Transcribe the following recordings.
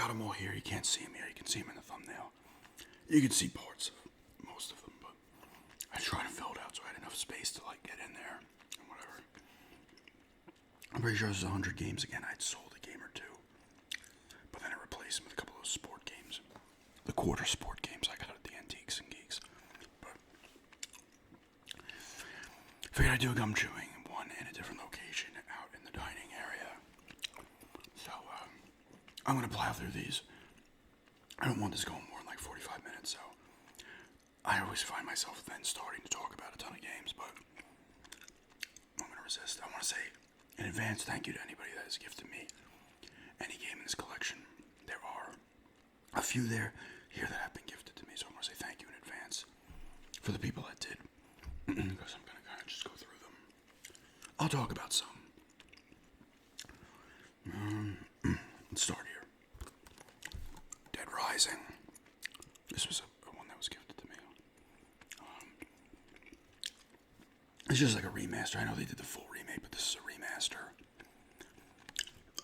got them all here. You can't see them here. You can see them in the thumbnail. You can see parts of most of them, but I tried to fill it out so I had enough space to like get in there and whatever. I'm pretty sure this is 100 games again. I'd sold a game or two, but then I replaced them with a couple of those sport games, the quarter sport games I got at the Antiques and Geeks. But figured I'd do a gum chewing one in a different location out in the dining area. So I'm gonna plow through these. I don't want this going more than like 45 minutes, so I always find myself then starting to talk about a ton of games, but I'm going to resist. I want to say in advance thank you to anybody that has gifted me any game in this collection. There are a few here that have been gifted to me, so I want to say thank you in advance for the people that did, because I'm going to kind of just go through them. I'll talk about some. Let's start here. Dead Rising. This was a one that was gifted to me. It's just like a remaster. I know they did the full remake, but this is a remaster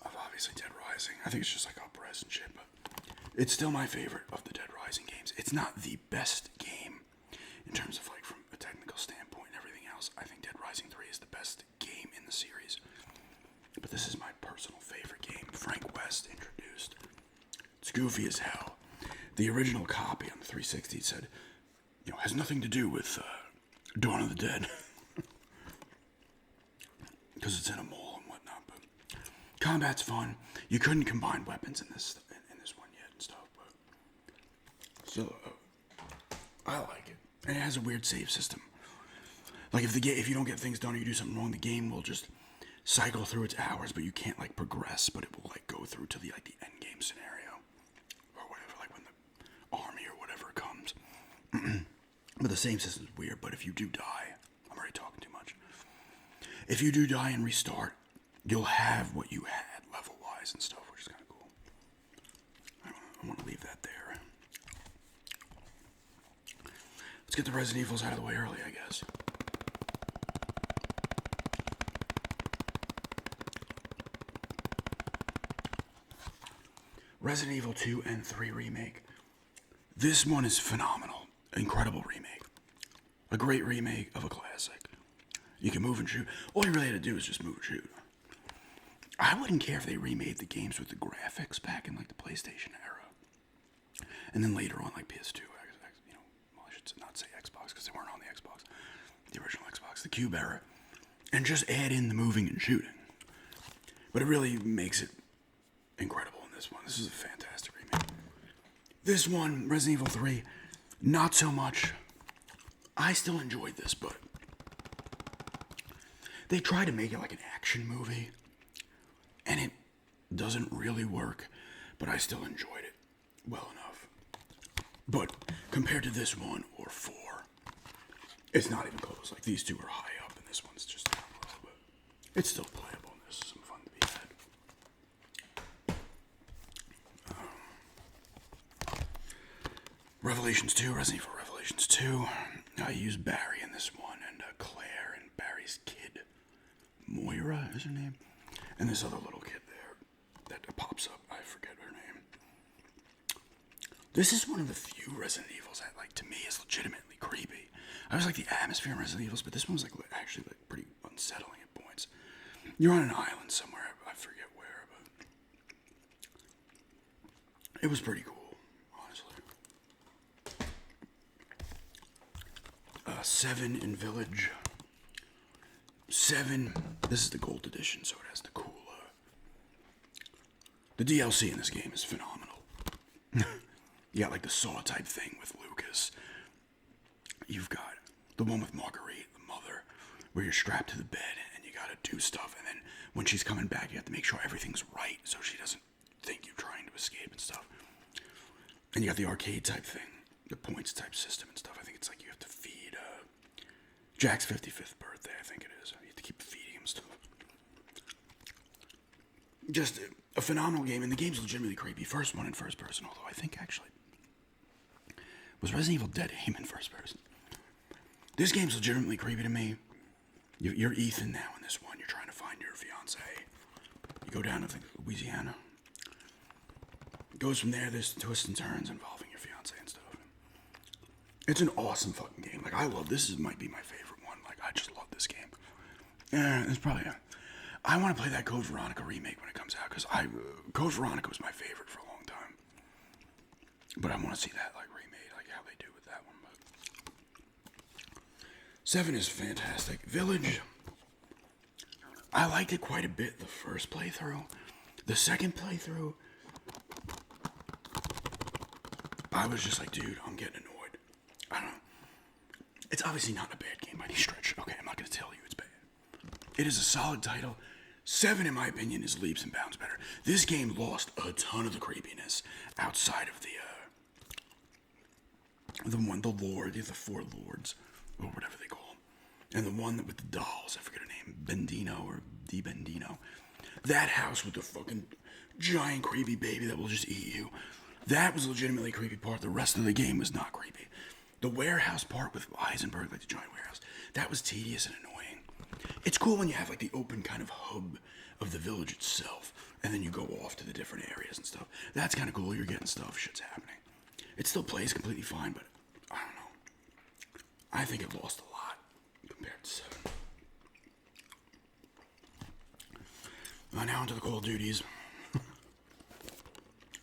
of obviously Dead Rising. I think it's just like up-res and shit, but it's still my favorite of the Dead Rising games. It's not the best game in terms of like from a technical standpoint and everything else. I think Dead Rising 3 is the best game in the series, but this is my personal favorite game. Frank West introduced. It's goofy as hell. The original copy on the 360 said, has nothing to do with Dawn of the Dead. Because it's in a mall and whatnot, but combat's fun. You couldn't combine weapons in this one yet and stuff, but so I like it. And it has a weird save system. Like if you don't get things done or you do something wrong, the game will just cycle through its hours, but you can't like progress, but it will like go through to the end game scenario or whatever, like when the army or whatever comes. But the same system's weird. But if you do die, I'm already talking too much. If you do die and restart, you'll have what you had level-wise and stuff, which is kind of cool. I want to leave that there. Let's get the Resident Evils out of the way early, I guess. Resident Evil 2 and 3 remake. This one is phenomenal. Incredible remake. A great remake of a classic. You can move and shoot. All you really had to do is just move and shoot. I wouldn't care if they remade the games with the graphics back in like the PlayStation era. And then later on like PS2, well I should not say Xbox because they weren't on the Xbox. The original Xbox, the Cube era. And just add in the moving and shooting. But it really makes it incredible in this one. This is a fantastic remake. This one, Resident Evil 3, not so much. I still enjoyed this, but they try to make it like an action movie, and it doesn't really work, but I still enjoyed it well enough. But compared to this one or 4, it's not even close. Like these two are high up, and this one's just down low, but it's still playable, and this is some fun to be had. Revelations 2, Resident Evil Revelations 2. I used Barry in this one, and Claire and Barry's kid. Moira is her name. And this other little kid there that pops up. I forget her name. This is one of the few Resident Evils that, like, to me is legitimately creepy. I was like the atmosphere in Resident Evils, but this one was like actually like pretty unsettling at points. You're on an island somewhere, I forget where, but it was pretty cool, honestly. 7 in Village. 7. This is the gold edition, so it has the cool. The DLC in this game is phenomenal. You got like the Saw type thing with Lucas. You've got the one with Marguerite, the mother, where you're strapped to the bed and you gotta do stuff, and then when she's coming back, you have to make sure everything's right so she doesn't think you're trying to escape and stuff. And you got the arcade type thing, the points type system and stuff. I think it's like you have to feed Jack's 55th birthday, I think it is. You have to keep feeding him stuff. Just a phenomenal game, and the game's legitimately creepy. First one in first person, although I think actually was Resident Evil Dead aim in first person. This game's legitimately creepy to me. You're Ethan now in this one. You're trying to find your fiance. You go down to Louisiana. goes from there. There's twists and turns involving your fiance and stuff. It's an awesome fucking game. Like, I love this. Might be my favorite one. Like, I just love this game. Yeah, it's probably. I want to play that Code Veronica remake when it comes out because Code Veronica was my favorite for a long time. But I want to see that like remade, like how they do with that one. But 7 is fantastic. Village. I liked it quite a bit the first playthrough. The second playthrough, I was just like, dude, I'm getting annoyed. I don't know. It's obviously not a bad game by any stretch. Okay, I'm not going to tell you it's bad. It is a solid title. 7, in my opinion, is leaps and bounds better. This game lost a ton of the creepiness outside of the lord, the 4 lords, or whatever they call them. And the one that with the dolls, I forget her name, Bendino or Di Bendino. That house with the fucking giant creepy baby that will just eat you. That was legitimately creepy part. The rest of the game was not creepy. The warehouse part with Heisenberg, like the giant warehouse, that was tedious and annoying. It's cool when you have like the open kind of hub of the village itself, and then you go off to the different areas and stuff. That's kind of cool. You're getting stuff. Shit's happening. It still plays completely fine, but I don't know. I think it lost a lot compared to 7. Now onto the Call of Duties.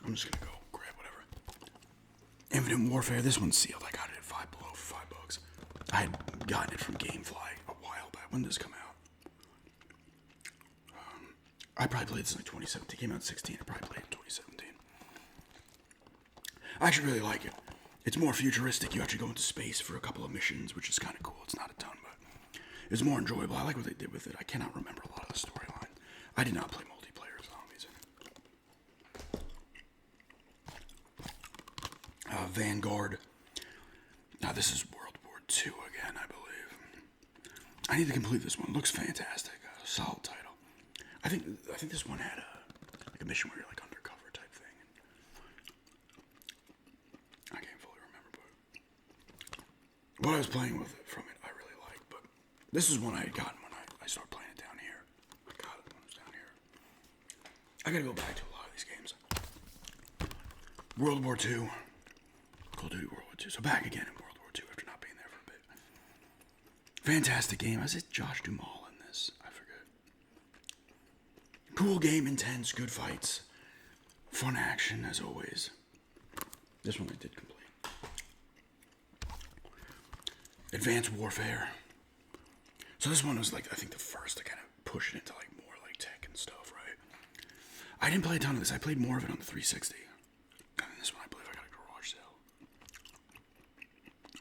I'm just gonna go grab whatever. Infinite Warfare. This one's sealed. I got it at $5 below for $5. I had gotten it from GameFly a while back. When did this come out? I probably played this in like 2017. It came out in 16. I probably played it in 2017. I actually really like it. It's more futuristic. You actually go into space for a couple of missions, which is kind of cool. It's not a ton, but it's more enjoyable. I like what they did with it. I cannot remember a lot of the storyline. I did not play multiplayer zombies in it. Vanguard. Now this is World War II again, I believe. I need to complete this one. It looks fantastic. Solid title. I think this one had a mission where you're like undercover type thing. I can't fully remember, but what I was playing with it from it, I really liked. But this is one I had gotten when I started playing it down here. I got it when it was down here. I gotta go back to a lot of these games. World War II. Call of Duty World War II. So back again in World War II after not being there for a bit. Fantastic game. Is it Josh Duhamel in this? I forget. Cool game, intense, good fights. Fun action, as always. This one I did complete. Advanced Warfare. So this one was like, I think the first to kind of push it into like more like tech and stuff, right? I didn't play a ton of this. I played more of it on the 360. And then this one I believe I got a garage sale.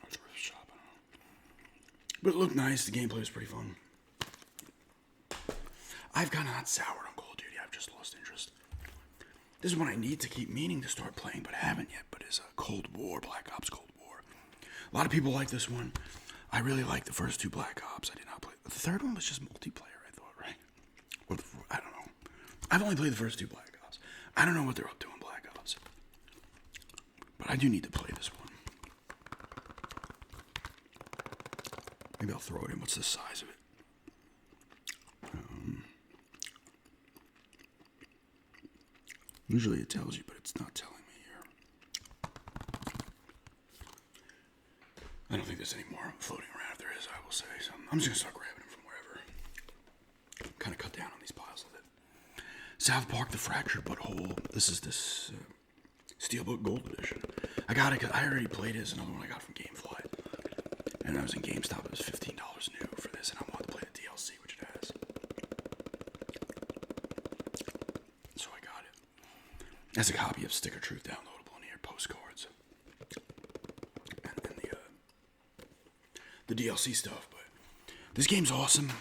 Or thrift shop, I don't know. But it looked nice. The gameplay was pretty fun. I've kind of not soured on Call of Duty. I've just lost interest. This is one I need to keep meaning to start playing, but haven't yet. But is Cold War, Black Ops Cold War. A lot of people like this one. I really like the first 2 Black Ops. I did not play. The third one was just multiplayer, I thought, right? Or I don't know. I've only played the first 2 Black Ops. I don't know what they're up to in Black Ops. But I do need to play this one. Maybe I'll throw it in. What's the size of it? Usually it tells you, but it's not telling me here. I don't think there's any more floating around. If there is, I will say something. I'm just going to start grabbing them from wherever. Kind of cut down on these piles of it. South Park, The Fractured But Whole. This is this Steelbook Gold Edition. I got it because I already played it. It's another one I got from GameFly. And I was in GameStop. It was $15 new for this, and I wanted to play the DLC, which it has. So I got it. As a copy of Stick of Truth downloadable in here, postcards, and then the DLC stuff. But this game's awesome.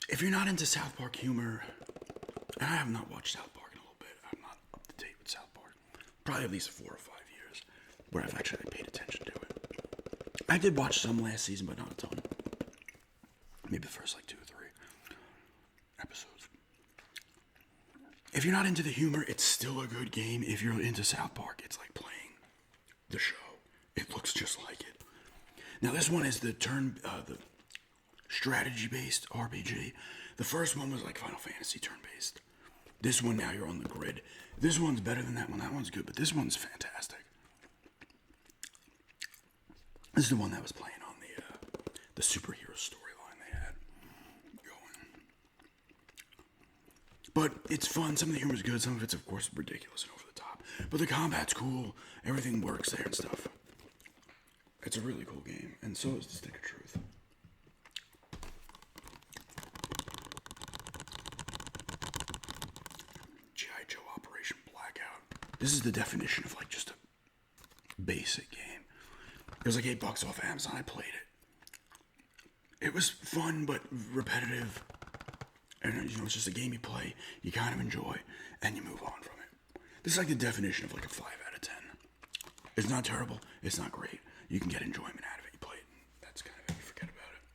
If you're not into South Park humor, and I have not watched South Park in a little bit. I'm not up to date with South Park. Probably at least 4 or 5 years where I've actually paid attention to it. I did watch some last season, but not a ton. Maybe the first like 2 or 3 episodes. If you're not into the humor, it's still a good game. If you're into South Park, it's like playing the show. It looks just like it. Now this one is the strategy-based RPG. The first one was like Final Fantasy turn-based. This one now you're on the grid. This one's better than that one. That one's good, but this one's fantastic. This is the one that was playing on the superhero storyline they had going. But it's fun. Some of the humor's good. Some of it's, of course, ridiculous and over the top. But the combat's cool. Everything works there and stuff. It's a really cool game, and so is the Stick of Truth. G.I. Joe Operation Blackout. This is the definition of like just a basic game. It was like $8 off Amazon. I played it. It was fun but repetitive, and it's just a game you play, you kind of enjoy, and you move on from it. This is like the definition of like a 5 out of 10. It's not terrible. It's not great. You can get enjoyment out of it. You play it, and that's kind of it. You forget about it.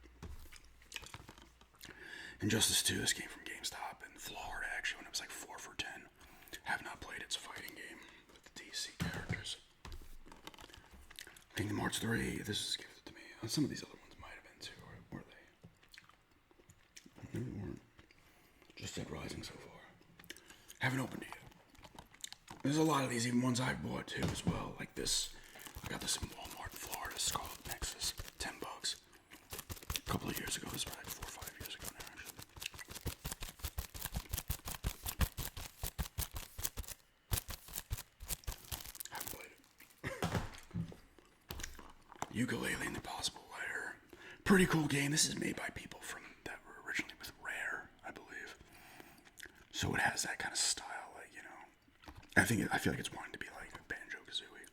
Injustice 2. This came from GameStop in Florida actually when it was like 4 for $10. Have not played it. It's a fighting game with the DC characters. Kingdom Hearts 3, this is gifted to me. Some of these other ones might have been too, or were they? Maybe they weren't. Just Dead Rising so far. Haven't opened it yet. There's a lot of these, even ones I've bought too as well. Like this. I got this in Walmart in Florida, Scarlet Nexus. $10. A couple of years ago. This was like 4 or 5 years ago now, actually. Haven't played it. Ukulele and the Possible Lair. Pretty cool game. This is made by people from that were originally with Rare, I believe. So it has that kind of style, like, you know. I feel like it's wanting to be like a Banjo-Kazooie.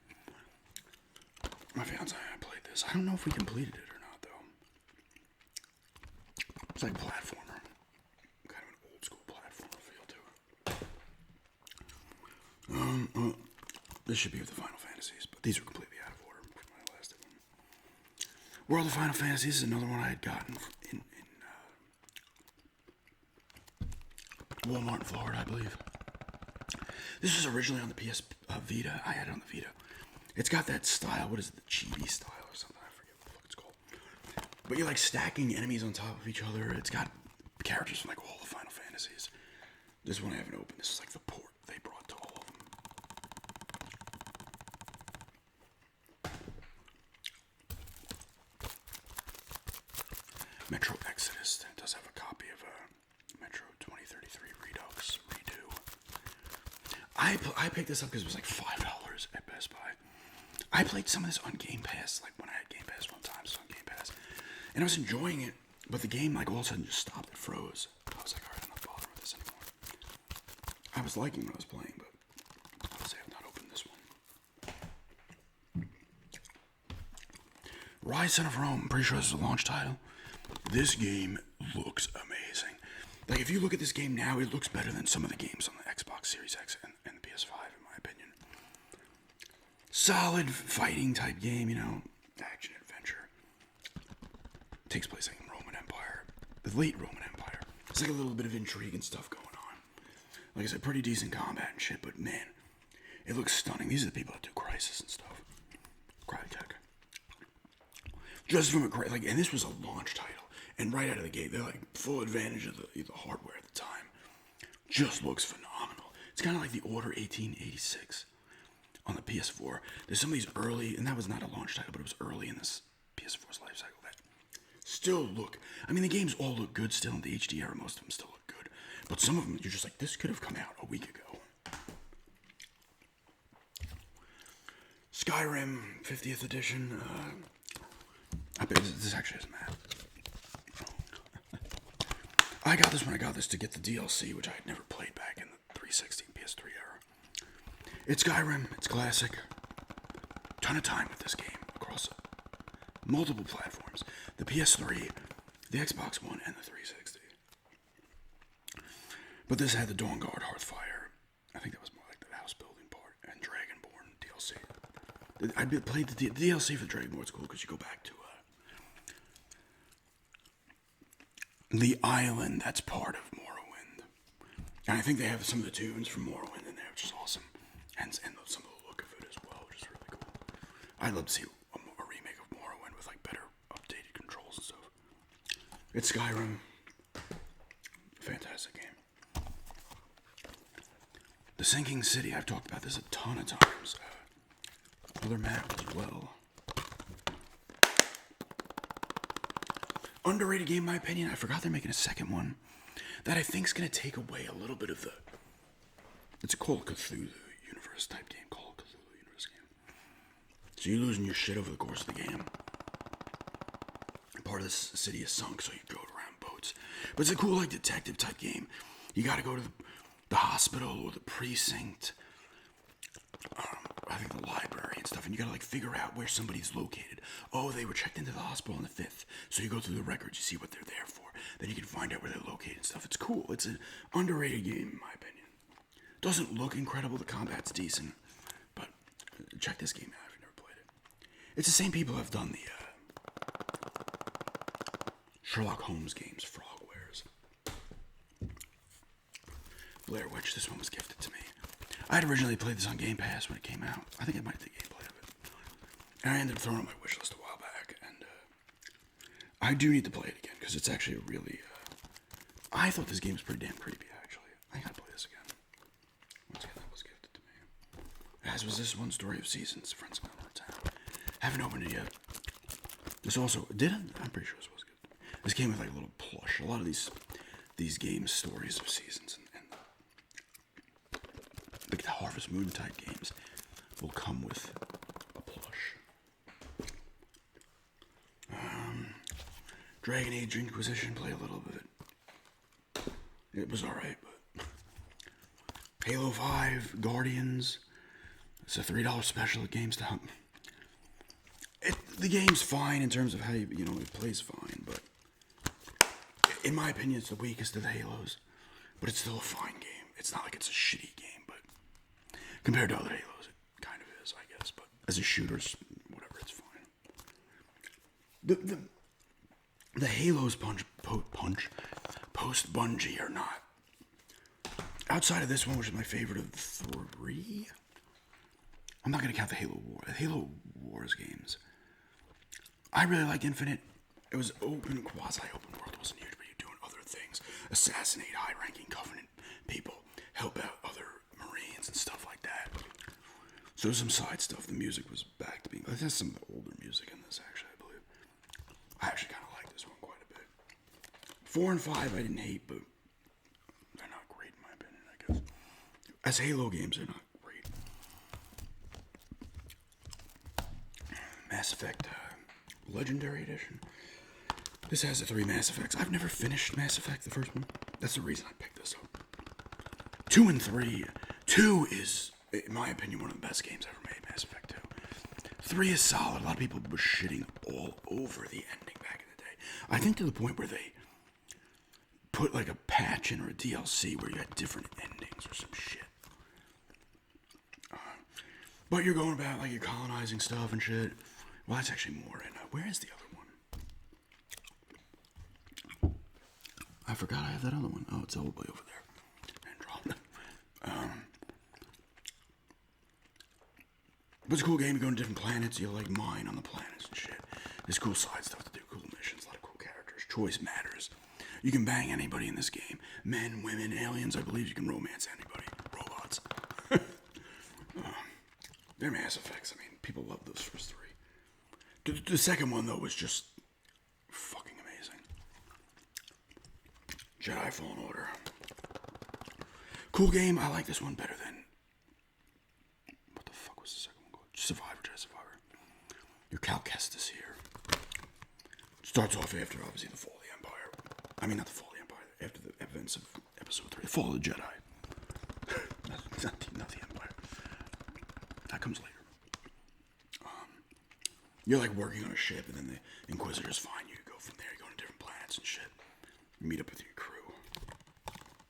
My fiance and I played this. I don't know if we completed it or not, though. It's like a platformer. Kind of an old school platformer feel to it. This should be with the Final Fantasies, but these are completely out of order from my last one. World of Final Fantasies is another one I had gotten in Walmart in Florida, I believe. This was originally on the PS Vita. I had it on the Vita. It's got that style. What is it? The chibi style or something. I forget what the fuck it's called. But you're like stacking enemies on top of each other. It's got characters from like all the Final Fantasies. This one I haven't opened. This is like the port they brought to all of them. Metro Exodus does have a copy of Metro 2033 Redux Redo. I picked this up because it was like $5 at Best Buy. I played some of this on Game Pass, like when I had Game Pass one time, so on Game Pass. And I was enjoying it, but the game like all of a sudden just stopped, it froze. I was like, alright, I'm not bothering with this anymore. I was liking what I was playing, but honestly, I've not opened this one. Rise Son of Rome, I'm pretty sure this is a launch title. This game looks amazing. Like, if you look at this game now, it looks better than some of the games on the Xbox Series X and the PS5, in my opinion. Solid fighting type game, you know, action adventure. Takes place like in Roman Empire, the late Roman Empire. It's like a little bit of intrigue and stuff going on. Like I said, pretty decent combat and shit, but man, it looks stunning. These are the people that do Crysis and stuff. Crytek. Just from a like, and this was a launch title. And right out of the gate, they're like full advantage of the hardware at the time. Just looks phenomenal. It's kind of like the Order 1886 on the PS4. There's some of these early, and that was not a launch title, but it was early in this PS4's life cycle that still look. I mean, the games all look good still in the HD era. Most of them still look good, but some of them you're just like, this could have come out a week ago. Skyrim 50th edition. I bet this actually isn't bad. I got this when I got this to get the DLC, which I had never played back in the 360 PS3 era. It's Skyrim. It's classic. Ton of time with this game across multiple platforms. The PS3, the Xbox One, and the 360. But this had the Dawnguard Hearthfire. I think that was more like the house building part. And Dragonborn DLC. I played the DLC for Dragonborn. It's cool because you go back to the island that's part of Morrowind. And I think they have some of the tunes from Morrowind in there, which is awesome. And some of the look of it as well, which is really cool. I'd love to see a remake of Morrowind with like better updated controls and stuff. It's Skyrim. Fantastic game. Sinking City, I've talked about this a ton of times. Other map as well. Underrated game, in my opinion. I forgot they're making a second one that I think is going to take away a little bit of the... It's a Call of Cthulhu universe type game. Call of Cthulhu universe game. So you're losing your shit over the course of the game. Part of this city is sunk, so you go around boats. But it's a cool, like, detective type game. You got to go to the hospital or the precinct. I think the library and stuff, and you gotta like figure out where somebody's located. Oh, they were checked into the hospital on the 5th. So you go through the records, you see what they're there for. Then you can find out where they're located and stuff. It's cool. It's an underrated game, in my opinion. Doesn't look incredible. The combat's decent, but check this game out if you've never played it. It's the same people who have done the Sherlock Holmes games, Frogwares. Blair Witch, this one was gifted to me. I had originally played this on Game Pass when it came out. I think I might have the gameplay of it. And I ended up throwing it on my wish list a while back. And I do need to play it again, because it's actually a really... I thought this game was pretty damn creepy, actually. I gotta play this again. Once again, that was gifted to me. As was this one, Story of Seasons, Friends of Another Town. Haven't opened it yet. This also... Did it? I'm pretty sure this was gifted. This came with like a little plush. A lot of these games, Stories of Seasons, and like the Harvest Moon type games will come with a plush. Dragon Age Inquisition, play a little bit. It was alright, but Halo 5, Guardians, it's a $3 special at GameStop. The game's fine in terms of how it plays fine, but in my opinion, it's the weakest of the Halos, but it's still a fine game. It's not like it's a shitty game, but compared to other Halos, it kind of is, I guess. But as a shooter, whatever, it's fine. The Halos post Bungie are not. Outside of this one, which is my favorite of the 3, I'm not gonna count the Halo Wars games. I really like Infinite. It was quasi-open world. It wasn't huge, but you're doing other things. Assassinate high-ranking Covenant people. Help out other Marines and stuff like that. So some side stuff. The music was back to being... There's some of the older music in this, actually, I believe. I actually kind of like this one quite a bit. 4 and 5 I didn't hate, but they're not great in my opinion, I guess. As Halo games, they're not great. Mass Effect Legendary Edition. This has the 3 Mass Effects. I've never finished Mass Effect, the first one. That's the reason I picked this up. 2 and 3. 2 is, in my opinion, one of the best games ever made, Mass Effect 2. 3 is solid. A lot of people were shitting all over the ending back in the day. I think to the point where they put like a patch in or a DLC where you had different endings or some shit. But you're going about, like, you're colonizing stuff and shit. Well, that's actually more in... where is the other one? I forgot I have that other one. Oh, it's all the way over there. Andromeda. But it's a cool game. You go to different planets. You like mine on the planets and shit. There's cool side stuff to do. Cool missions. A lot of cool characters. Choice matters. You can bang anybody in this game. Men, women, aliens. I believe you can romance anybody. Robots. They're Mass Effects. I mean, people love those first 3. The second one, though, was just fucking amazing. Jedi Fallen Order. Cool game. I like this one better than... What the fuck was the second one called? Survivor, Jedi Survivor. Your Cal Kestis here. Starts off after, obviously, the Fall of the Empire. I mean, not the Fall of the Empire. After the events of Episode 3. The Fall of the Jedi. not the Empire. That comes later. You're like working on a ship, and then the Inquisitors find you. You go from there. You go to different planets and shit. You meet up with your crew.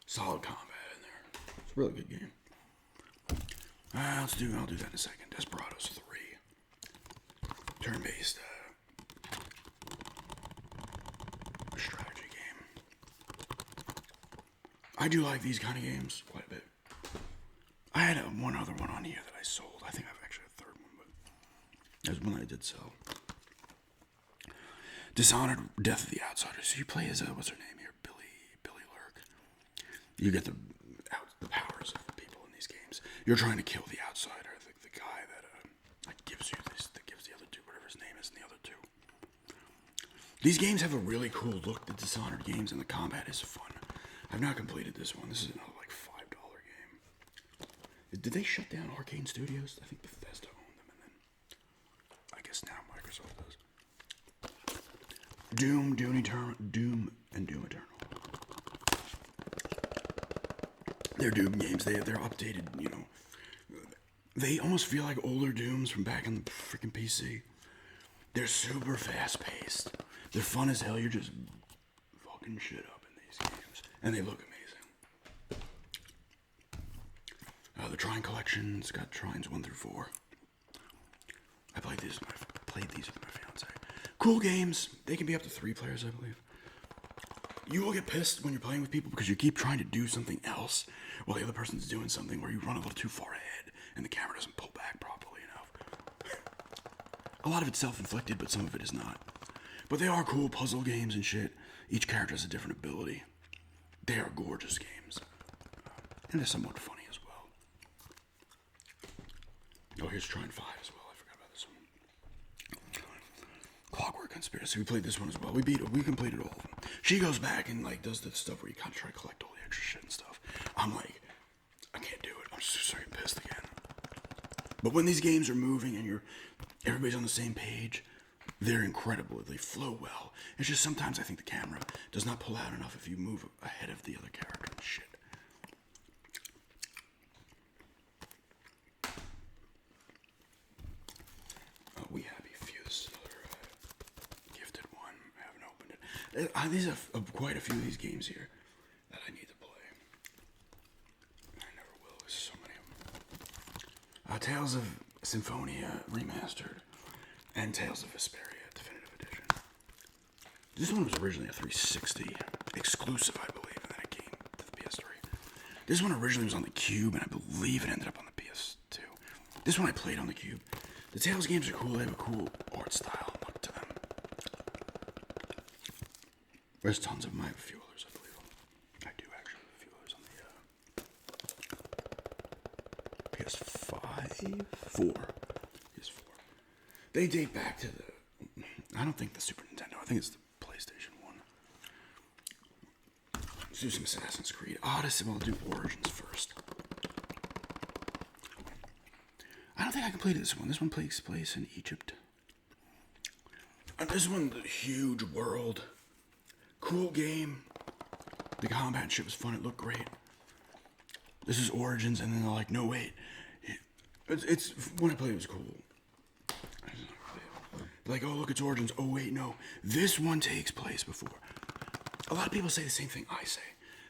Solid combat in there. It's a really good game. I'll do that in a second. Desperados 3. Turn-based strategy game. I do like these kind of games quite a bit. I had one other one on here that I sold. I think I've actually had a third one, but there's one I did sell. Dishonored, Death of the Outsiders. So you play as what's her name here? Billy Lurk. You get the powers of the people in these games. you're trying to kill the outsider, the guy that like gives you this, that gives the other two, whatever his name is, and the other two. These games have a really cool look, the Dishonored games, and the combat is fun. I've not completed this one. This is another like $5 game. Did they shut down Arcane Studios? I think Bethesda owned them, and then I guess now Microsoft does. Doom and Doom Eternal. They're Doom games. They're updated, you know. They almost feel like older Dooms from back in the freaking PC. They're super fast paced. They're fun as hell. You're just fucking shit up in these games, and they look amazing. The Trine Collection's got Trines 1 through 4. I played these with my fiance. Cool games. They can be up to 3 players, I believe. You will get pissed when you're playing with people because you keep trying to do something else while the other person's doing something, where you run a little too far ahead and the camera doesn't pull back properly enough. A lot of it's self-inflicted, but some of it is not. But they are cool puzzle games and shit. Each character has a different ability. They are gorgeous games. And they're somewhat funny as well. Oh, here's Trine 5 as well. I forgot about this one. Clockwork Conspiracy. We played this one as well. We completed all of them. She goes back and like does the stuff where you kind of try to collect all the extra shit and stuff. I'm like, I can't do it. I'm just so pissed again. But when these games are moving and everybody's on the same page, they're incredible. They flow well. It's just sometimes I think the camera does not pull out enough if you move ahead of the other character and shit. We have a few. This is another gifted one. I haven't opened it. These are quite a few of these games here that I need to play. I never will. There's so many of them. Tales of Symphonia Remastered and Tales of Vesperia Definitive Edition. This one was originally a 360 exclusive, I believe, and then it came to the PS3. This one originally was on the Cube, and I believe it ended up on the PS2. This one I played on the Cube. The Tales games are cool. They have a cool art style and look to them. There's tons of them. I have a few others, I believe. I do actually have a few others on the PS5? 4. PS4. They date back to the... I don't think the Super Nintendo. I think it's the PlayStation 1. Let's do some Assassin's Creed. Odyssey. Well, I'll do Origins first. I don't think I completed this one. This one takes place in Egypt. This one's a huge world. Cool game. The combat and shit was fun. It looked great. This is Origins, and then they're like, no, wait. It's when I played, it was cool. They're like, oh, look, it's Origins. Oh, wait, no. This one takes place before. A lot of people say the same thing I say.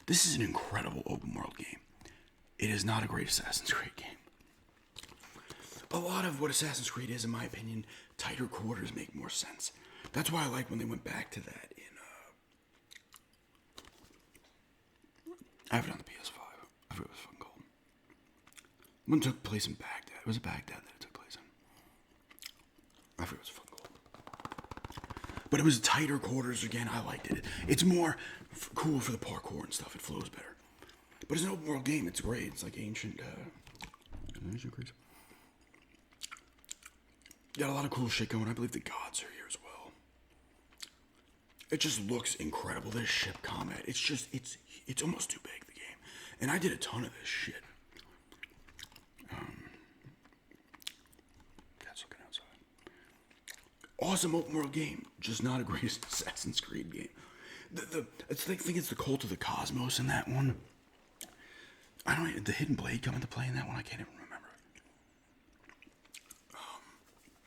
This is an incredible open world game. It is not a great Assassin's Creed game. A lot of what Assassin's Creed is, in my opinion, tighter quarters make more sense. That's why I like when they went back to that in, I have it on the PS5. I forget what it was fucking called. One took place in Baghdad. It was Baghdad that it took place in. I forget what it was fucking called. But it was tighter quarters again. I liked it. It's more cool for the parkour and stuff. It flows better. But it's an open world game. It's great. It's like ancient Greece. Got a lot of cool shit going. I believe the gods are here as well. It just looks incredible. This ship combat. It's almost too big, the game. And I did a ton of this shit. Cat's looking outside. Awesome open world game. Just not a great Assassin's Creed game. I think it's the Cult of the Cosmos in that one. I don't know, the Hidden Blade come into play in that one? I can't even remember.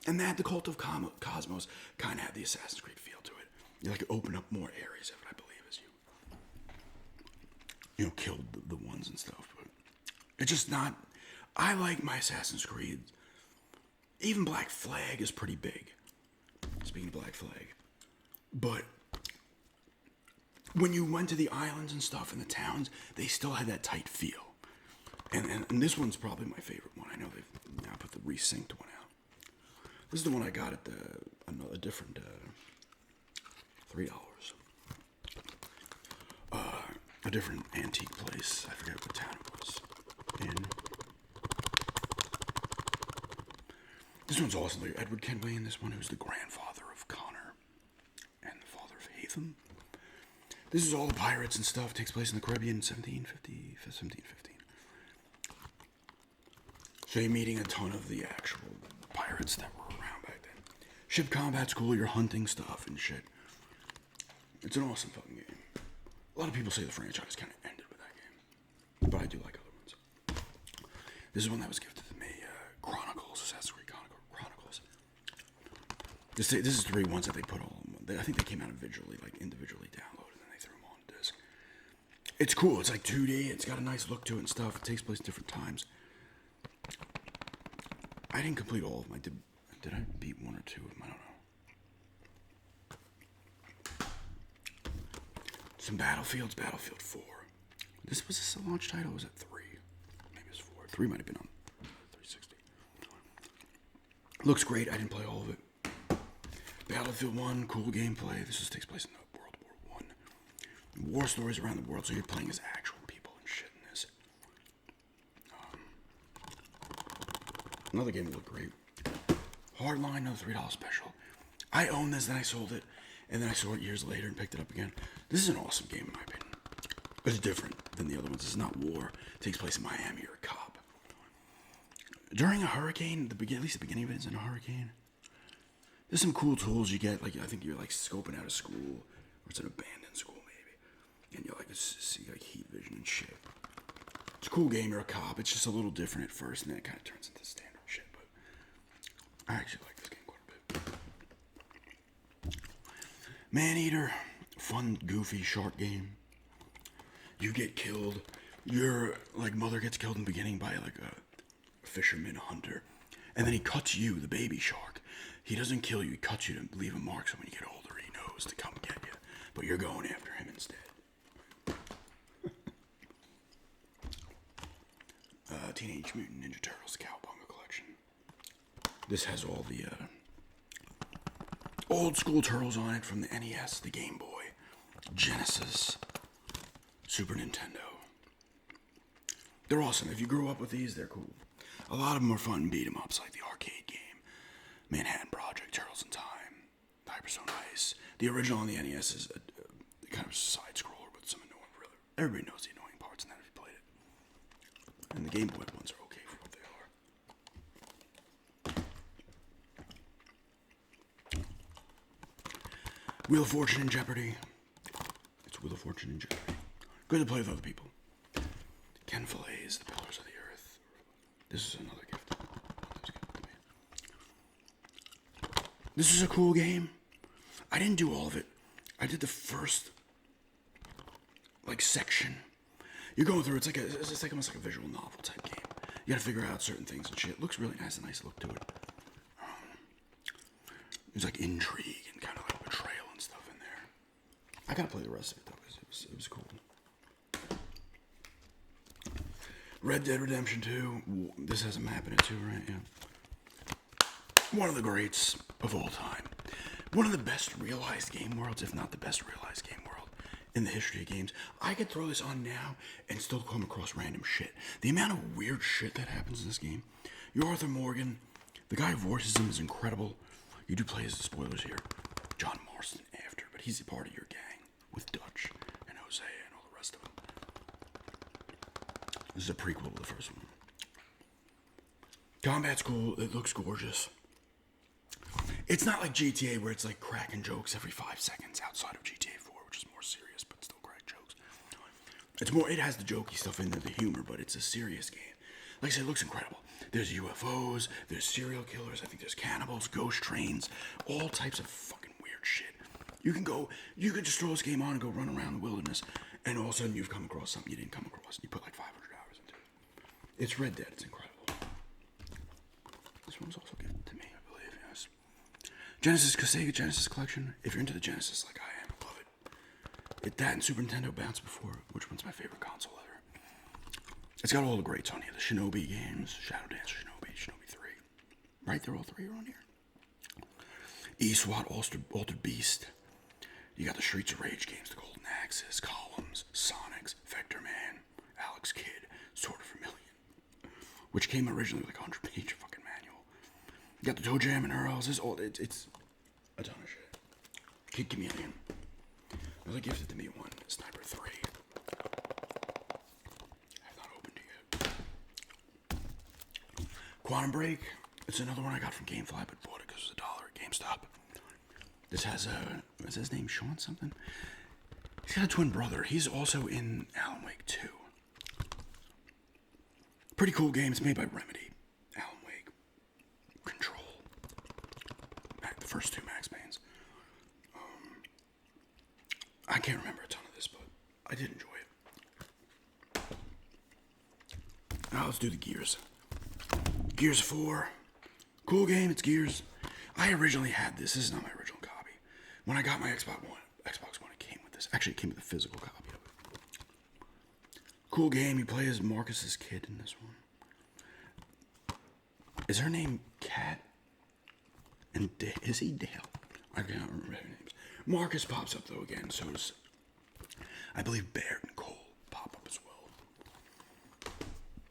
And that, the Cult of Cosmos, kind of had the Assassin's Creed feel to it. You like open up more areas of it, I believe, as you killed the ones and stuff. But it's just not... I like my Assassin's Creed. Even Black Flag is pretty big. Speaking of Black Flag. But when you went to the islands and stuff and the towns, they still had that tight feel. And this one's probably my favorite one. I know they've now put the resynced one out. This is the one I got at a different $3. A different antique place. I forget what town it was in. This one's awesome. Like Edward Kenway in this one, who's the grandfather of Connor and the father of Hatham. This is all the pirates and stuff. It takes place in the Caribbean in 1715. So you're meeting a ton of the actual pirates that were around back then. Ship combat's cool. You're hunting stuff and shit. It's an awesome fucking game. A lot of people say the franchise kind of ended with that game, but I do like other ones. This is one that was gifted to me. Chronicles, Assassin's Creed Chronicles. This is 3 ones that they put all in one. I think they came out individually downloaded, and then they threw them on disc. It's cool. It's like 2D. It's got a nice look to it and stuff. It takes place at different times. I didn't complete all of them. Did I beat 1 or 2 of them? I don't know. Some Battlefields. Battlefield 4. This was this a launch title? Or was it 3? Maybe it was 4. 3 might have been on 360. Looks great. I didn't play all of it. Battlefield 1, cool gameplay. This takes place in the World War I. War stories around the world, so you're playing as actual people and shit in this. Another game that looked great. Hardline, another $3 special. I own this, then I sold it, and then I saw it years later and picked it up again. This is an awesome game in my opinion. It's different than the other ones. This is not war. It takes place in Miami. You're a cop. During a hurricane, at least the beginning of it is in a hurricane. There's some cool tools you get. Like I think you're like scoping out a school, or it's an abandoned school maybe, and you're like see like heat vision and shit. It's a cool game. You're a cop. It's just a little different at first, and then it kind of turns into standard shit. But I actually like this game quite a bit. Maneater, fun, goofy, shark game. You get killed. Your like mother gets killed in the beginning by like a fisherman hunter, and then he cuts you, the baby shark. He doesn't kill you. He cuts you to leave a mark, so when you get older, he knows to come get you. But you're going after him instead. Teenage Mutant Ninja Turtles Cowabunga Collection. This has all the old school turtles on it from the NES, the Game Boy, Genesis, Super Nintendo. They're awesome. If you grew up with these, they're cool. A lot of them are fun beat 'em ups like the arcade game, Manhattan Project, Turtles in Time, Hyperzone Ice. The original on the NES is a kind of side scroller with some annoying. Everybody knows the annoying parts in that if you played it. And the Game Boy ones are okay for what they are. Wheel of Fortune and Jeopardy. It's Wheel of Fortune and Jeopardy. Good to play with other people. Ken Follet's The Pillars of the Earth. This is another gift. This is a cool game. I didn't do all of it. I did the first like section. You're going through. It's like almost like a visual novel type game. You gotta figure out certain things and shit. It looks really nice. A nice look to it. There's like intrigue and kind of like betrayal and stuff in there. I gotta play the rest of it though because it was cool. Red Dead Redemption 2. This has a map in it too, right? Yeah. One of the greats of all time. One of the best realized game worlds, if not the best realized game world in the history of games. I could throw this on now and still come across random shit. The amount of weird shit that happens in this game. You're Arthur Morgan. The guy who voices him is incredible. You do play as the spoilers here. John Marston after, but he's a part of your gang with Dutch and Jose and all the rest of them. This is a prequel to the first one. Combat's cool. It looks gorgeous. It's not like GTA where it's like cracking jokes every 5 seconds outside of GTA 4, which is more serious, but still crack jokes. It's more, it has the jokey stuff in there, the humor, but it's a serious game. Like I said, it looks incredible. There's UFOs, there's serial killers, I think there's cannibals, ghost trains, all types of fucking weird shit. You could just throw this game on and go run around the wilderness, and all of a sudden you've come across something you didn't come across, and you put like 500 hours into it. It's Red Dead, it's incredible. This one's also given to me, I believe, yes. Sega Genesis collection. If you're into the Genesis like I am, I love it. That and Super Nintendo bounced before. Which one's my favorite console ever? It's got all the greats on here. The Shinobi games, Shadow Dancer, Shinobi 3. Right, they're all 3 are on here. E-SWAT, Altered Beast. You got the Streets of Rage games, the Golden Axes, Columns, Sonics, Vector Man, Alex Kidd, Sword of Vermilion, which came originally with like a 100-page fucking manual. Got the Toe Jam and Earls. It's a ton of shit. Kid Chameleon. Another gifted to me one. Sniper 3. I have not opened it yet. Quantum Break. It's another one I got from GameFly, but bought it because it was $1 at GameStop. This has what's his name? Sean something? He's got a twin brother. He's also in Alan Wake 2. Pretty cool game. It's made by Remedy. Alan Wake. Control. The first 2 Max Paynes. I can't remember a ton of this, but I did enjoy it. Now let's do the Gears. Gears 4. Cool game. It's Gears. I originally had this. This is not my original copy. When I got my Xbox One, it came with this. Actually, it came with a physical copy of it. Cool game. You play as Marcus's kid in this one. Is her name Kat? And is he Dale? I can't remember their names. Marcus pops up though again. So does, I believe, Baird and Cole pop up as well.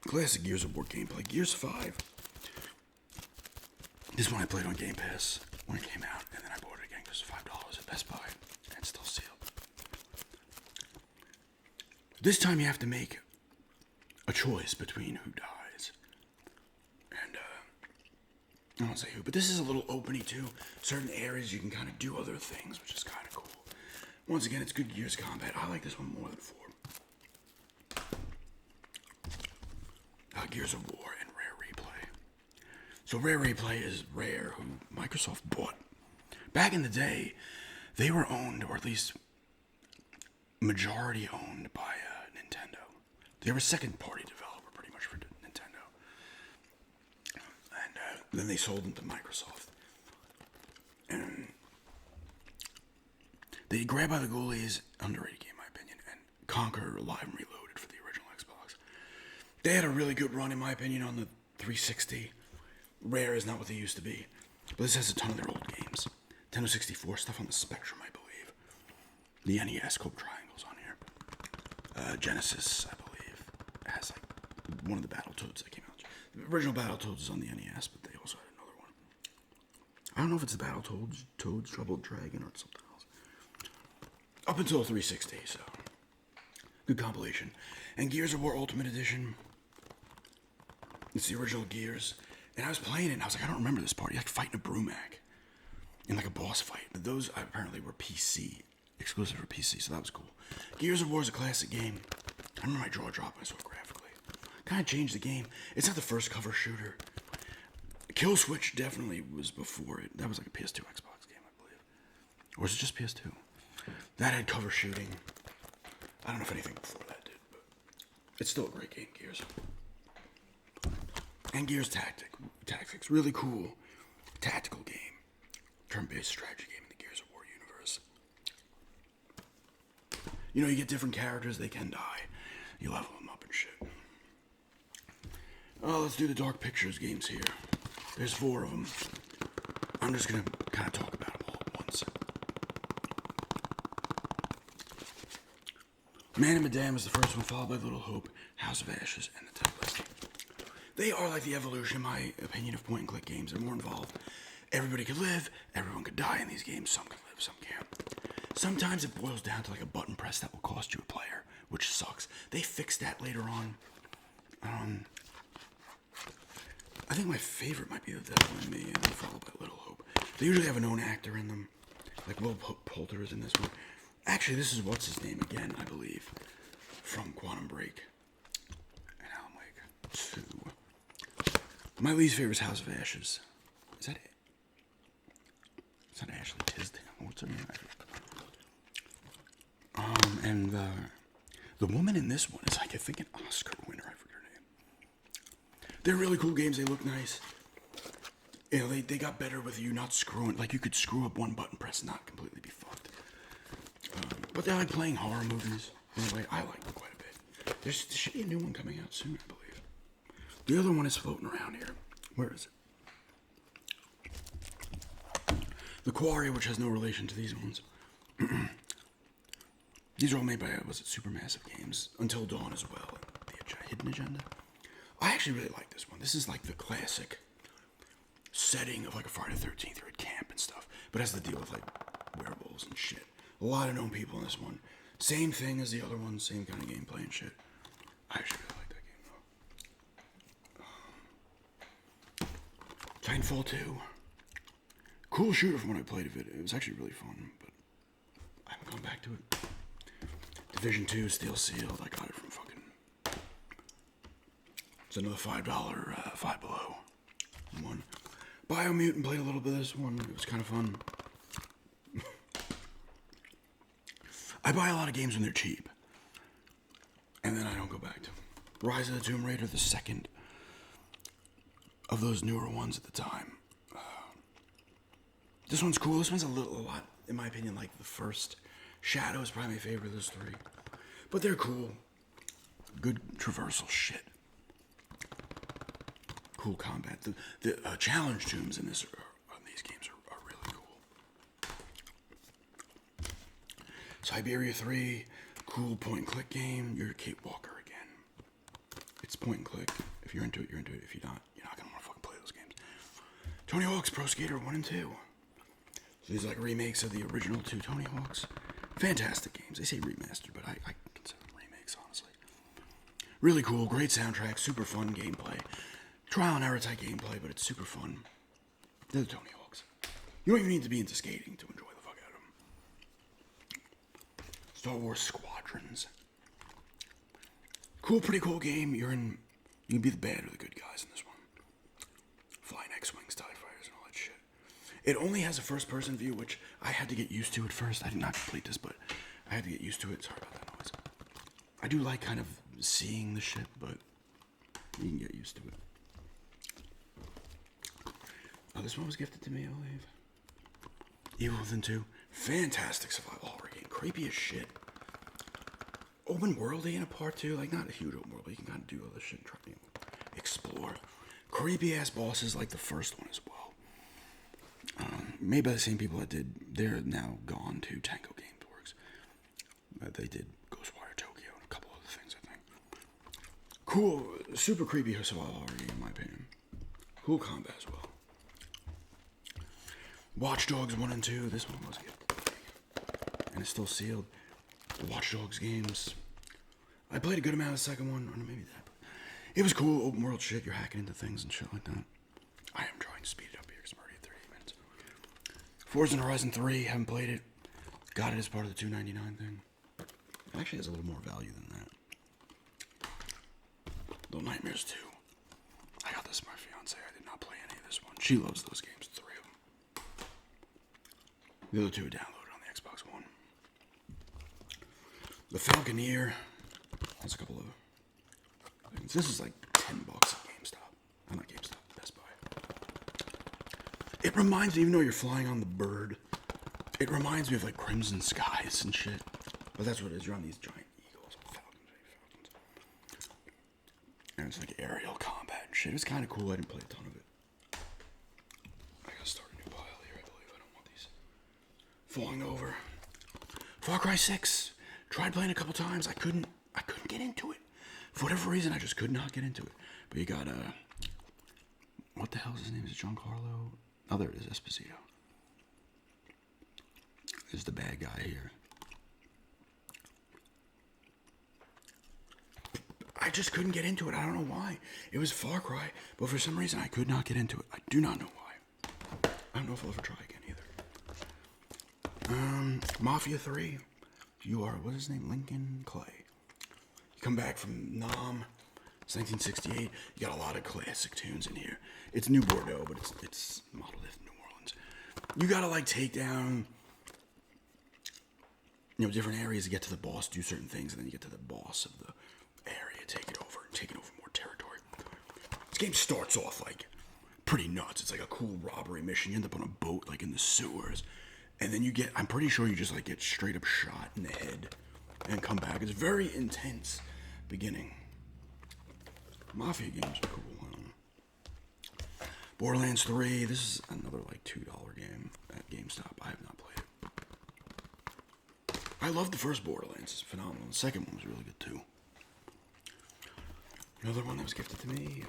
Classic Gears of War gameplay. Gears 5. This one I played on Game Pass when it came out, and then I bought it again because it was $5 at Best Buy, and it's still sealed. This time you have to make a choice between who dies. And, I don't say who, but this is a little openy too. Certain areas you can kind of do other things, which is kind of cool. Once again, it's good Gears combat. I like this one more than 4. Gears of War and Rare Replay. So Rare Replay is Rare, who Microsoft bought. Back in the day, they were owned, or at least majority owned by Nintendo. They were a second-party developer, pretty much, for Nintendo. And then they sold them to Microsoft. And they grabbed by the Ghoulies, underrated game in my opinion, and Conquer Live and Reloaded for the original Xbox. They had a really good run, in my opinion, on the 360. Rare is not what they used to be. But this has a ton of their old games. Nintendo 64 stuff on the Spectrum, I believe. The NES Cope Triangles on here. Genesis, I believe, has like one of the Battletoads that came out. The original Battletoads is on the NES, but they also had another one. I don't know if it's the Battletoads, Toads, Troubled Dragon, or something else. Up until 360, so good compilation. And Gears of War Ultimate Edition. It's the original Gears. And I was playing it, and I was like, I don't remember this part. You had to fight in a Brumac. In like a boss fight. But those apparently were PC. Exclusive for PC, so that was cool. Gears of War is a classic game. I remember my jaw dropped when I saw it graphically. Kind of changed the game. It's not the first cover shooter. Kill Switch definitely was before it. That was like a PS2 Xbox game, I believe. Or was it just PS2? That had cover shooting. I don't know if anything before that did, but it's still a great game, Gears. And Gears Tactics, really cool tactical game. Turn-based strategy game in the Gears of War universe. You know, you get different characters, they can die. You level them up and shit. Oh, let's do the Dark Pictures games here. There's 4 of them. I'm just gonna kind of talk about them all at once. Man and Madame is the first one, followed by Little Hope, House of Ashes, and The Tempest. They are like the evolution, in my opinion, of point-and-click games. They're more involved. Everybody could live, everyone could die in these games. Some can live, some can't. Sometimes it boils down to like a button press that will cost you a player, which sucks. They fixed that later on. I think my favorite might be The Devil in Me, and then followed by Little Hope. They usually have a known actor in them. Like Will Poulter is in this one. Actually, this is what's his name again, I believe, from Quantum Break and Alan Wake 2. My least favorite is House of Ashes. Is that it? It's not Ashley Tisdale. What's her name? And the woman in this one is like, I think, an Oscar winner. I forget her name. They're really cool games. They look nice. You know, they got better with you not screwing. Like, you could screw up one button press and not completely be fucked. But they're like playing horror movies. Anyway, I like them quite a bit. There should be a new one coming out soon, I believe. The other one is floating around here. Where is it? The Quarry, which has no relation to these ones. These are all made by, was it Supermassive Games? Until Dawn as well. The Hidden Agenda. I actually really like this one. This is like the classic setting of like a Friday the 13th or at camp and stuff, but has to deal with like werewolves and shit. A lot of known people in this one. Same thing as the other one, same kind of gameplay and shit. I actually really like that game though. Titanfall 2. Cool shooter from when I played it. It was actually really fun, but I haven't gone back to it. Division 2, Steel Sealed. I got it from fucking... It's another $5, Five Below one. Biomutant, played a little bit of this one. It was kind of fun. I buy a lot of games when they're cheap. And then I don't go back to them. Rise of the Tomb Raider, the second of those newer ones at the time. This one's cool. This one's a lot, in my opinion, like the first. Shadow is probably my favorite of those three. But they're cool. Good traversal shit. Cool combat. The challenge tombs in these games are really cool. Siberia 3, cool point-and-click game. You're a cakewalker again. It's point-and-click. If you're into it, you're into it. If you're not going to want to fucking play those games. Tony Hawk's Pro Skater 1 and 2. So these are like remakes of the original two Tony Hawks. Fantastic games. They say remastered, but I consider them remakes, honestly. Really cool, great soundtrack, super fun gameplay. Trial and error type gameplay, but it's super fun. They're the Tony Hawks. You don't even need to be into skating to enjoy the fuck out of them. Star Wars Squadrons. Cool, pretty cool game. You can be the bad or the good guys in this one. Flying X-Wings, TIE Fighters, and all that shit. It only has a first-person view, which I had to get used to at first. I did not complete this, but I had to get used to it. Sorry about that noise. I do like kind of seeing the shit, but you can get used to it. Oh, this one was gifted to me, I believe. Evil Within 2. Fantastic survival horror game. Creepy as shit. Open worldy in a part 2. Like, not a huge open world, but you can kind of do other shit and try to explore. Creepy ass bosses like the first one as well. Made by the same people that did. They're now gone to Tango Games Works. They did Ghostwire Tokyo and a couple other things, I think. Cool, super creepy survival horror game, in my opinion. Cool combat as well. Watch Dogs 1 and 2. This one was good. And it's still sealed. The Watch Dogs games. I played a good amount of the second one, or maybe that. But it was cool, open world shit. You're hacking into things and shit like that. I am trying to speed it up here because I'm already at 38 minutes. Forza Horizon 3, haven't played it. Got it as part of the $2.99 thing. It actually has a little more value than that. Little Nightmares 2. I got this from my fiance. I did not play any of this one. She loves those games, 3 of them. The other 2 are downloaded on the Xbox One. The Falconeer. That's a couple of things. This is like $10 at GameStop. I'm not GameStop, Best Buy. It reminds me, even though you're flying on the bird, it reminds me of like Crimson Skies and shit. But that's what it is. You're on these giant eagles. Falcons. And it's like aerial combat and shit. It's kind of cool. I didn't play a ton of it. I gotta start a new pile here, I believe. I don't want these falling over. Far Cry 6. Tried playing a couple times. I couldn't get into it. For whatever reason, I just could not get into it. But you got, what the hell is his name? Is it Giancarlo? Oh, there it is, Esposito. Is the bad guy here. I just couldn't get into it. I don't know why. It was Far Cry, but for some reason I could not get into it. I do not know why. I don't know if I'll ever try again either. Mafia 3. You are, what's his name? Lincoln Clay. You come back from Nam. It's 1968. You got a lot of classic tunes in here. It's New Bordeaux, but it's modeled after New Orleans. You gotta like take down, different areas to get to the boss, do certain things, and then you get to the boss of the area, take it over, and taking over more territory. This game starts off like pretty nuts. It's like a cool robbery mission. You end up on a boat like in the sewers. And then I'm pretty sure you just like get straight up shot in the head and come back. It's very intense beginning. Mafia games are cool. Borderlands 3. This is another like $2 game at GameStop. I have not played it. I love the first Borderlands. It's phenomenal. The second one was really good too. Another one that was gifted to me.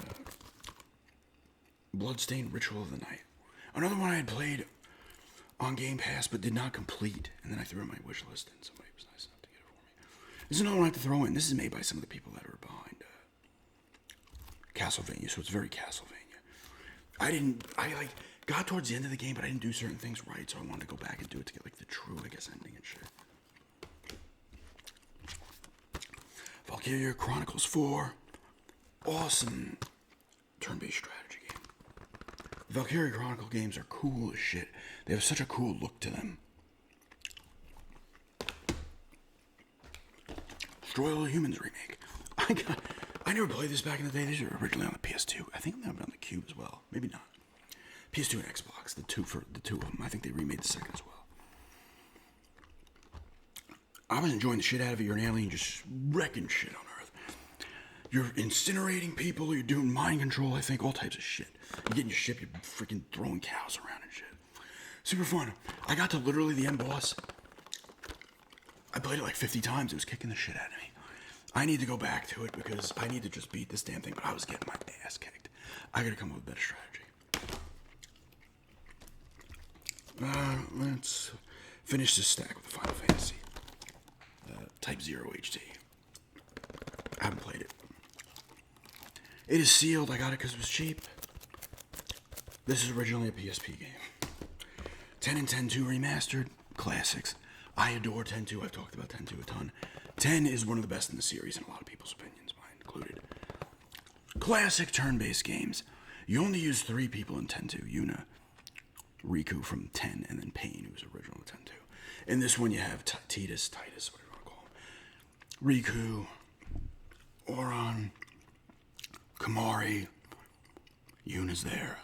Bloodstained Ritual of the Night. Another one I had played on Game Pass but did not complete, and then I threw in my wish list, and somebody was nice enough to get it for me. This is another one I have to throw in. This is made by some of the people that are behind Castlevania, so it's very Castlevania. I like got towards the end of the game, but I didn't do certain things right, so I wanted to go back and do it to get like the true, I guess, ending and shit. Valkyria Chronicles 4, awesome turn-based strategy game. The Valkyria Chronicle games are cool as shit. They have such a cool look to them. Destroy All Humans remake. I never played this back in the day. These were originally on the PS2. I think they were on the Cube as well. Maybe not. PS2 and Xbox, the two of them. I think they remade the second as well. I was enjoying the shit out of it. You're an alien just wrecking shit on Earth. You're incinerating people. You're doing mind control, I think. All types of shit. You're getting your ship. You're freaking throwing cows around and shit. Super fun. I got to literally the end boss. I played it like 50 times. It was kicking the shit out of me. I need to go back to it because I need to just beat this damn thing. But I was getting my ass kicked. I gotta come up with a better strategy. Let's finish this stack with the Final Fantasy. Type 0 HD. I haven't played it. It is sealed. I got it because it was cheap. This is originally a PSP game. 10 and 10-2 remastered. Classics. I adore 10-2. I've talked about 10-2 a ton. 10 is one of the best in the series in a lot of people's opinions, mine included. Classic turn-based games. You only use 3 people in 10-2. Yuna, Riku from 10, and then Pain, who's original 10-2. In this one, you have Titus, whatever you want to call him. Riku, Oron, Kamari, Yuna's there.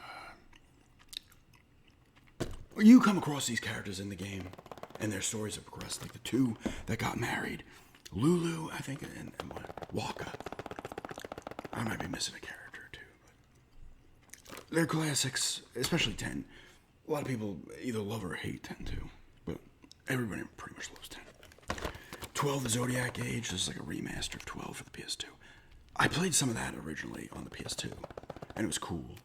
You come across these characters in the game, and their stories have progressed. Like the 2 that got married, Lulu, I think, and Waka. I might be missing a character or 2, but they're classics, especially 10. A lot of people either love or hate 10-2, but everybody pretty much loves 10. 12, the Zodiac Age. This is like a remaster of 12 for the PS2. I played some of that originally on the PS2, and it was cool.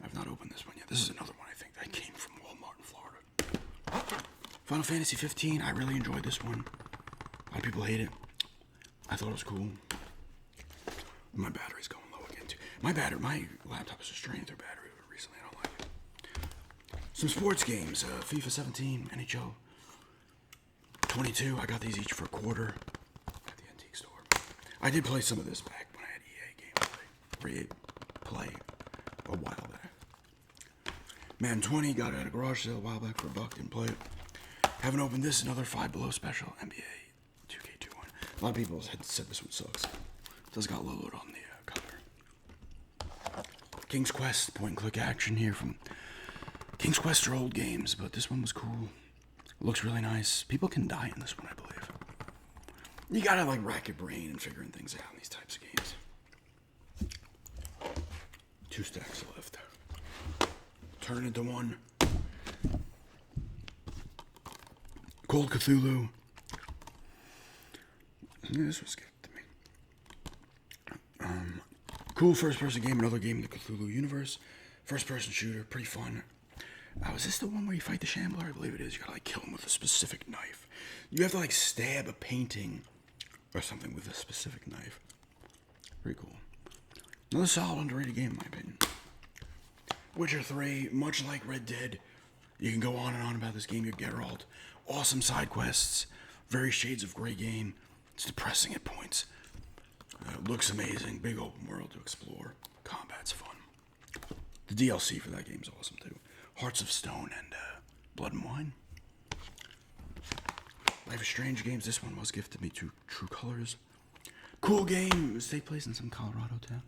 I've not opened this one yet. This is another one, I think, that came from Walmart in Florida. Final Fantasy 15, I really enjoyed this one. A lot of people hate it. I thought it was cool. My battery's going low again, too. My laptop is just draining through battery recently. I don't like it. Some sports games. FIFA 17, NHL 22. I got these each for $0.25 at the antique store. I did play some of this back when I had EA Play a while back. Madden 20, got it at a garage sale a while back for $1. Didn't play it. Haven't opened this. Another Five Below special. NBA 2K21. A lot of people had said this one sucks. It does got logoed on the cover. King's Quest, point and click action here from King's Quest are old games, but this one was cool. It looks really nice. People can die in this one, I believe. You gotta like rack your brain and figuring things out in these types of games. 2 stacks left. Turn it into 1. Cold Cthulhu. Yeah, this was good to me. Cool first-person game, another game in the Cthulhu universe. First-person shooter, pretty fun. Is this the one where you fight the Shambler? I believe it is. You gotta like kill him with a specific knife. You have to like stab a painting or something with a specific knife. Pretty cool. Another solid, underrated game in my opinion. Witcher 3, much like Red Dead. You can go on and on about this game. You're Geralt. Awesome side quests. Very Shades of Grey game. It's depressing at points. Looks amazing. Big open world to explore. Combat's fun. The DLC for that game's awesome too. Hearts of Stone and Blood and Wine. Life is Strange games. This one was gifted me to True Colors. Cool game. It was take place in some Colorado town.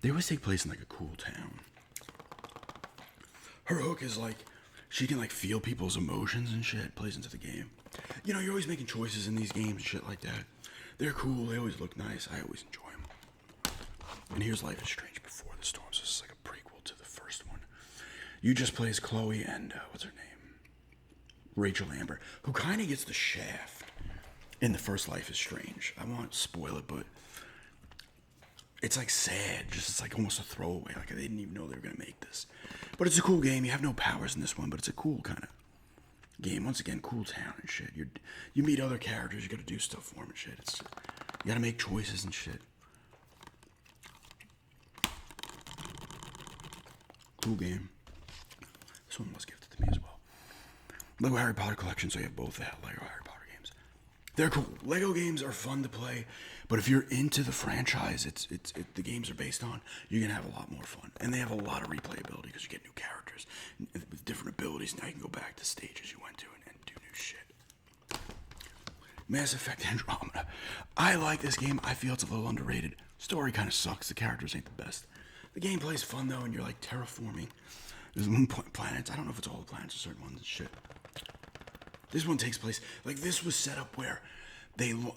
They always take place in like a cool town. Her hook is like, she can like feel people's emotions and shit. Plays into the game. You know, you're always making choices in these games and shit like that. They're cool. They always look nice. I always enjoy them. And here's Life is Strange Before the Storms. This is like a prequel to the first one. You just play as Chloe and, what's her name? Rachel Amber, who kind of gets the shaft in the first Life is Strange. I won't spoil it, but it's like sad. Just it's like almost a throwaway. Like they didn't even know they were gonna make this. But it's a cool game. You have no powers in this one, but it's a cool kind of game. Once again, cool town and shit. You meet other characters. You got to do stuff for them and shit. You got to make choices and shit. Cool game. This one was gifted to me as well. Lego Harry Potter collection, so you have both the Lego Harry Potter games. They're cool. Lego games are fun to play, but if you're into the franchise, the games are based on, you're gonna have a lot more fun, and they have a lot of replayability because you get new characters with different abilities. Now you can go back to stages you went to and do new shit. Mass Effect Andromeda. I like this game. I feel it's a little underrated. Story kind of sucks. The characters ain't the best. The gameplay's fun though, and you're like terraforming. There's planets. I don't know if it's all the planets or certain ones and shit. This one takes place, like this was set up where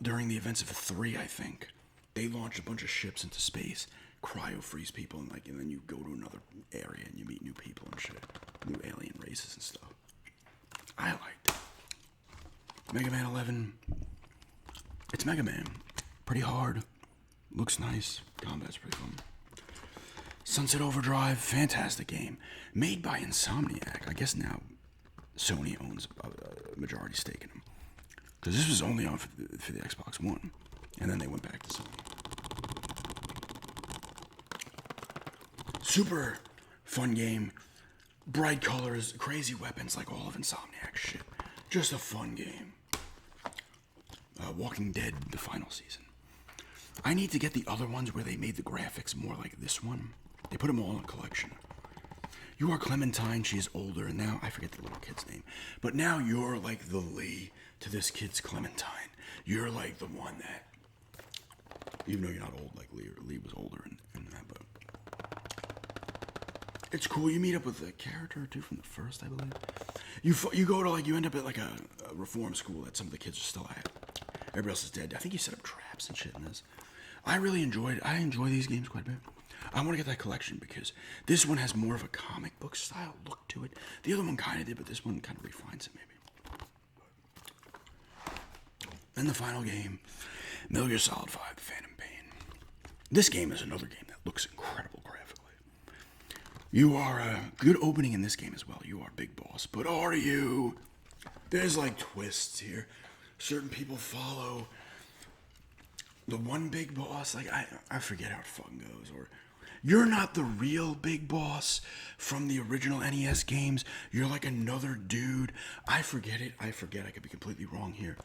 during the events of 3, I think, they launched a bunch of ships into space, cryo-freeze people, and then you go to another area and you meet new people and shit. New alien races and stuff. I liked it. Mega Man 11. It's Mega Man. Pretty hard. Looks nice. Combat's pretty fun. Sunset Overdrive, fantastic game. Made by Insomniac. I guess now Sony owns a majority stake in them. Because this was only on for the Xbox One. And then they went back to Sony. Super fun game. Bright colors, crazy weapons, like all of Insomniac shit. Just a fun game. Walking Dead, the final season. I need to get the other ones where they made the graphics more like this one. They put them all in a collection. You are Clementine, she is older, and now, I forget the little kid's name, but now you're like the Lee to this kid's Clementine. You're like the one that, even though you're not old like Lee was older in that, but it's cool. You meet up with a character or two from the first, I believe. You go to you end up at like a reform school that some of the kids are still at. Everybody else is dead. I think you set up traps and shit in this. I enjoy these games quite a bit. I want to get that collection because this one has more of a comic book style look to it. The other one kind of did, but this one kind of refines it maybe. Then the final game, Metal Gear Solid 5, Phantom Pain. This game is another game that looks incredible graphically. You are a good opening in this game as well. You are Big Boss, but are you? There's like twists here. Certain people follow the one big boss. Like I forget how it fucking goes. Or you're not the real big boss from the original NES games. You're like another dude. I forget it. I could be completely wrong here.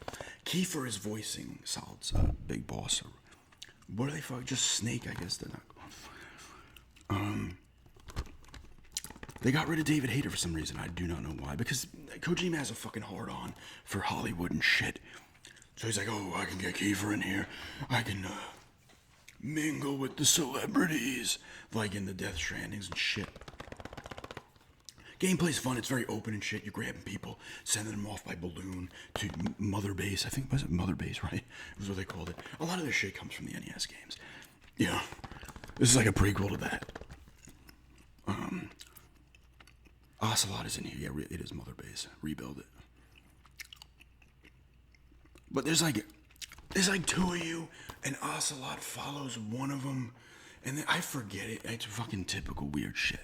Kiefer is voicing Solid's big boss. Or what are they fucking? Just Snake, I guess. They're not. They got rid of David Hayter for some reason. I do not know why. Because Kojima has a fucking hard-on for Hollywood and shit. So he's like, oh, I can get Kiefer in here. I can mingle with the celebrities. Like in the Death Strandings and shit. Gameplay's fun. It's very open and shit. You're grabbing people, sending them off by balloon to Mother Base. I think, was it Mother Base, right? Was what they called it. A lot of this shit comes from the NES games. Yeah. This is like a prequel to that. Ocelot is in here. Yeah, it is Mother Base. Rebuild it. But there's like two of you, and Ocelot follows one of them, and then I forget it. It's fucking typical weird shit.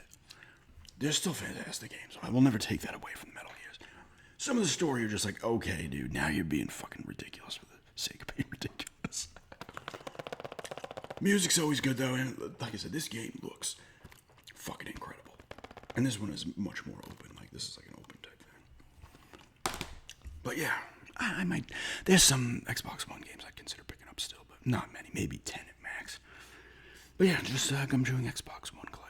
They're still fantastic games. I will never take that away from the Metal Gears. Some of the story you're just like, okay, dude, now you're being fucking ridiculous for the sake of being ridiculous. Music's always good though, and like I said, this game looks fucking incredible. And this one is much more open. Like, this is like an open type thing. But yeah, I might. There's some Xbox One games I'd consider picking up still, but not many. Maybe 10 at max. But yeah, just gum chewing Xbox One collection.